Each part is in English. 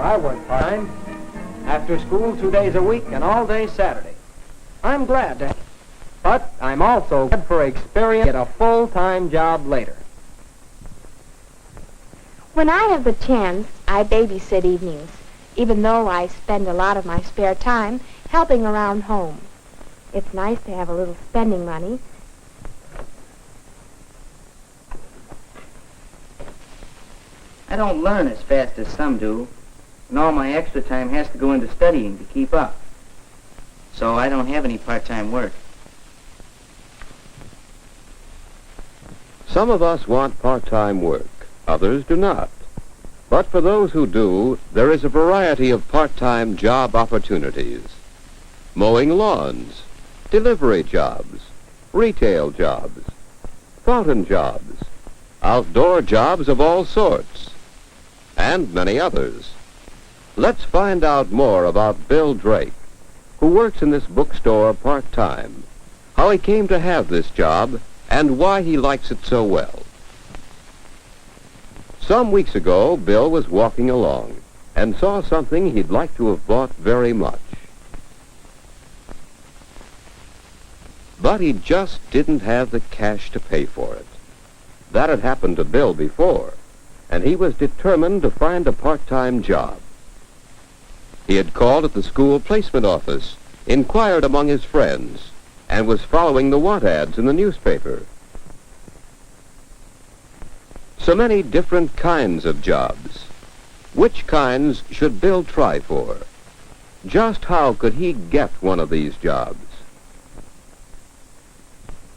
I work part-time. After school 2 days a week and all day Saturday. I'm glad to, but I'm also glad for experience to get a full-time job later. When I have the chance, I babysit evenings, even though I spend a lot of my spare time helping around home. It's nice to have a little spending money. I don't learn as fast as some do, and all my extra time has to go into studying to keep up. So I don't have any part-time work. Some of us want part-time work. Others do not. But for those who do, there is a variety of part-time job opportunities. Mowing lawns, delivery jobs, retail jobs, fountain jobs, outdoor jobs of all sorts, and many others. Let's find out more about Bill Drake, who works in this bookstore part-time, how he came to have this job, and why he likes it so well. Some weeks ago, Bill was walking along and saw something he'd like to have bought very much. But he just didn't have the cash to pay for it. That had happened to Bill before, and he was determined to find a part-time job. He had called at the school placement office, inquired among his friends, and was following the want ads in the newspaper. So many different kinds of jobs. Which kinds should Bill try for? Just how could he get one of these jobs?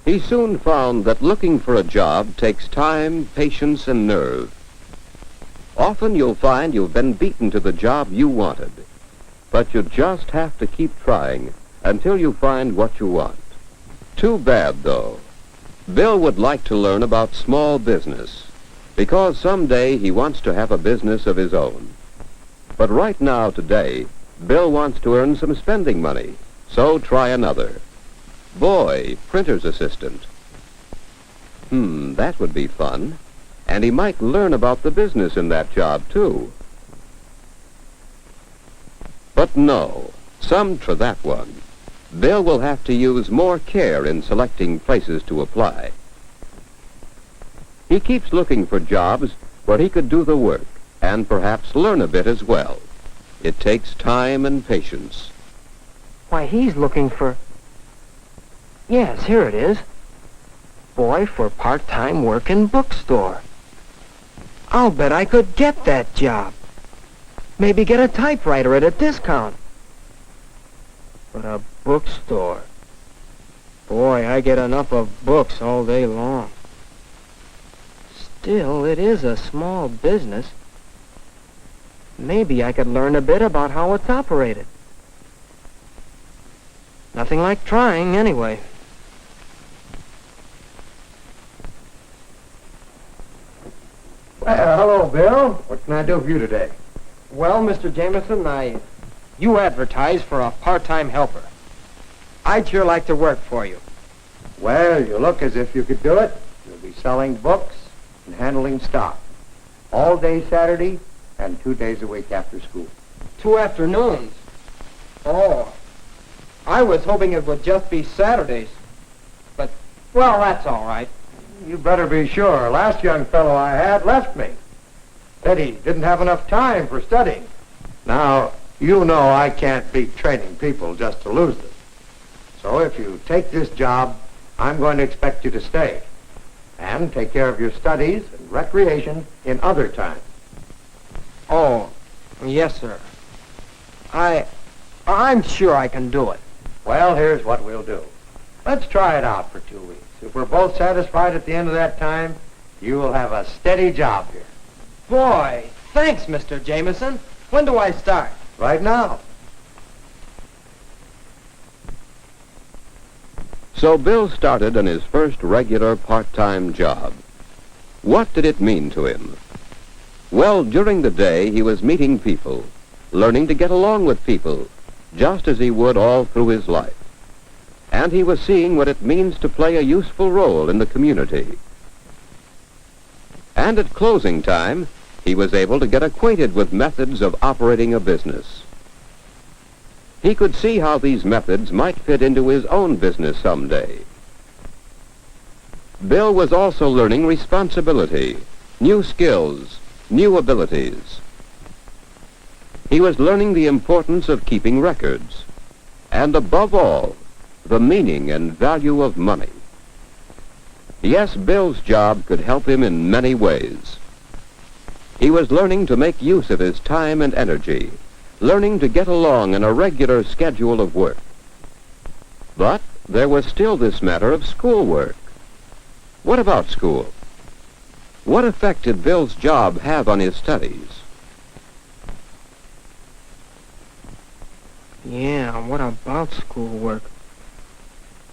He soon found that looking for a job takes time, patience, and nerve. Often you'll find you've been beaten to the job you wanted, but you just have to keep trying until you find what you want. Too bad, though. Bill would like to learn about small business, because someday he wants to have a business of his own. But right now, today, Bill wants to earn some spending money, so try another. Boy, printer's assistant. That would be fun. And he might learn about the business in that job, too. But no, some for that one. Bill will have to use more care in selecting places to apply. He keeps looking for jobs where he could do the work and perhaps learn a bit as well. It takes time and patience. Why, he's looking for... Yes, here it is. Boy for part-time work in bookstore. I'll bet I could get that job. Maybe get a typewriter at a discount. But a bookstore. Boy, I get enough of books all day long. Still, it is a small business. Maybe I could learn a bit about how it's operated. Nothing like trying, anyway. Well, hello, Bill. What can I do for you today? Well, Mr. Jameson, you advertise for a part-time helper. I'd sure like to work for you. Well, you look as if you could do it. You'll be selling books and handling stock. All day Saturday and 2 days a week after school. 2 afternoons? Oh, I was hoping it would just be Saturdays. But, well, that's all right. You better be sure. Last young fellow I had left me. Said he didn't have enough time for studying. Now, you know I can't be training people just to lose them. So if you take this job, I'm going to expect you to stay and take care of your studies and recreation in other times. Oh, yes, sir. I'm sure I can do it. Well, here's what we'll do. Let's try it out for 2 weeks. If we're both satisfied at the end of that time, you will have a steady job here. Boy, thanks, Mr. Jameson. When do I start? Right now. So Bill started on his first regular part-time job. What did it mean to him? Well, during the day, he was meeting people, learning to get along with people, just as he would all through his life. And he was seeing what it means to play a useful role in the community. And at closing time, he was able to get acquainted with methods of operating a business. He could see how these methods might fit into his own business someday. Bill was also learning responsibility, new skills, new abilities. He was learning the importance of keeping records, and above all, the meaning and value of money. Yes, Bill's job could help him in many ways. He was learning to make use of his time and energy, learning to get along in a regular schedule of work. But there was still this matter of schoolwork. What about school? What effect did Bill's job have on his studies? Yeah, what about schoolwork?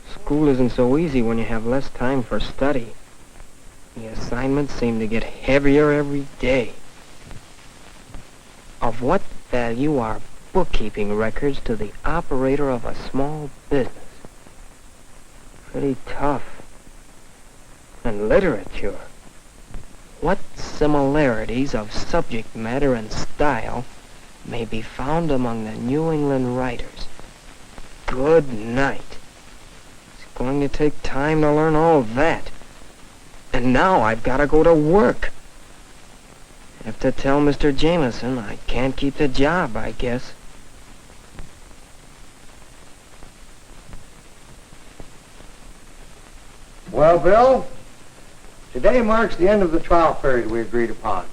School isn't so easy when you have less time for study. The assignments seem to get heavier every day. Of what value are bookkeeping records to the operator of a small business? Pretty tough. And literature. What similarities of subject matter and style may be found among the New England writers? Good night. It's going to take time to learn all that. And now I've got to go to work. Have to tell Mr. Jameson I can't keep the job, I guess. Well, Bill, today marks the end of the trial period we agreed upon.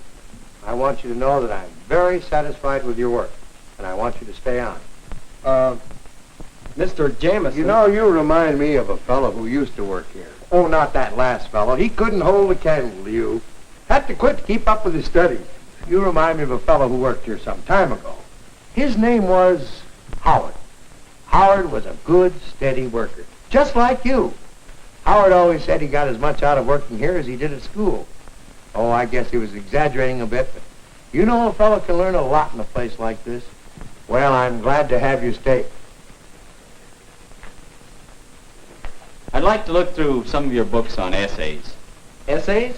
I want you to know that I'm very satisfied with your work, and I want you to stay on. Mr. Jameson... You know, you remind me of a fellow who used to work here. Oh, not that last fellow. He couldn't hold a candle to you. Had to quit to keep up with his studies. You remind me of a fellow who worked here some time ago. His name was Howard. Howard was a good, steady worker, just like you. Howard always said he got as much out of working here as he did at school. Oh, I guess he was exaggerating a bit, but you know a fellow can learn a lot in a place like this. Well, I'm glad to have you stay. I'd like to look through some of your books on essays. Essays?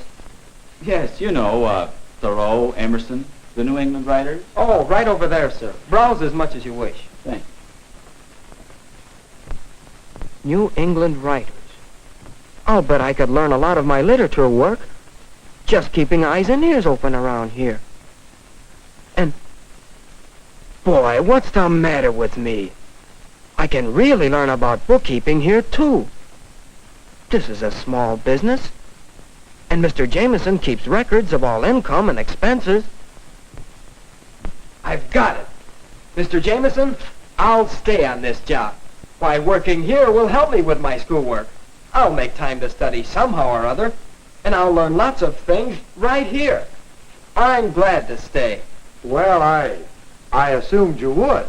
Yes, you know, Thoreau, Emerson, the New England writers. Oh, right over there, sir. Browse as much as you wish. Thanks. New England writers. I'll bet I could learn a lot of my literature work just keeping eyes and ears open around here. And, boy, what's the matter with me? I can really learn about bookkeeping here, too. This is a small business, and Mr. Jameson keeps records of all income and expenses. I've got it. Mr. Jameson, I'll stay on this job. Why, working here will help me with my schoolwork. I'll make time to study somehow or other, and I'll learn lots of things right here. I'm glad to stay. Well, I assumed you would.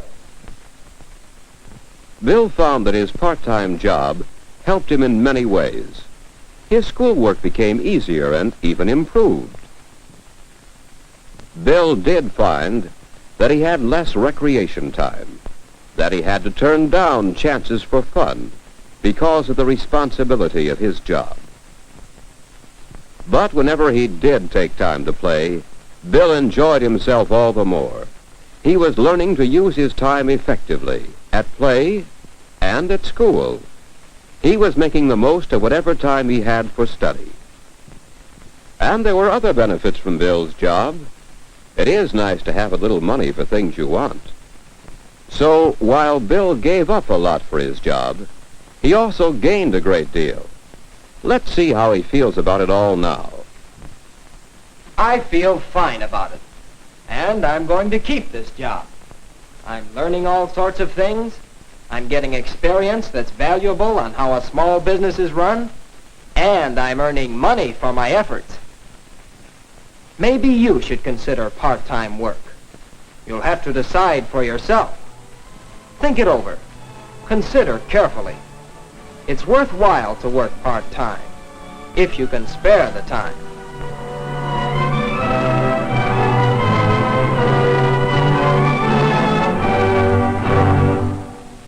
Bill found that his part-time job helped him in many ways. His schoolwork became easier and even improved. Bill did find that he had less recreation time, that he had to turn down chances for fun because of the responsibility of his job. But whenever he did take time to play, Bill enjoyed himself all the more. He was learning to use his time effectively at play and at school. He was making the most of whatever time he had for study. And there were other benefits from Bill's job. It is nice to have a little money for things you want. So while Bill gave up a lot for his job, he also gained a great deal. Let's see how he feels about it all now. I feel fine about it, and I'm going to keep this job. I'm learning all sorts of things. I'm getting experience that's valuable on how a small business is run, and I'm earning money for my efforts. Maybe you should consider part-time work. You'll have to decide for yourself. Think it over. Consider carefully. It's worthwhile to work part-time, if you can spare the time.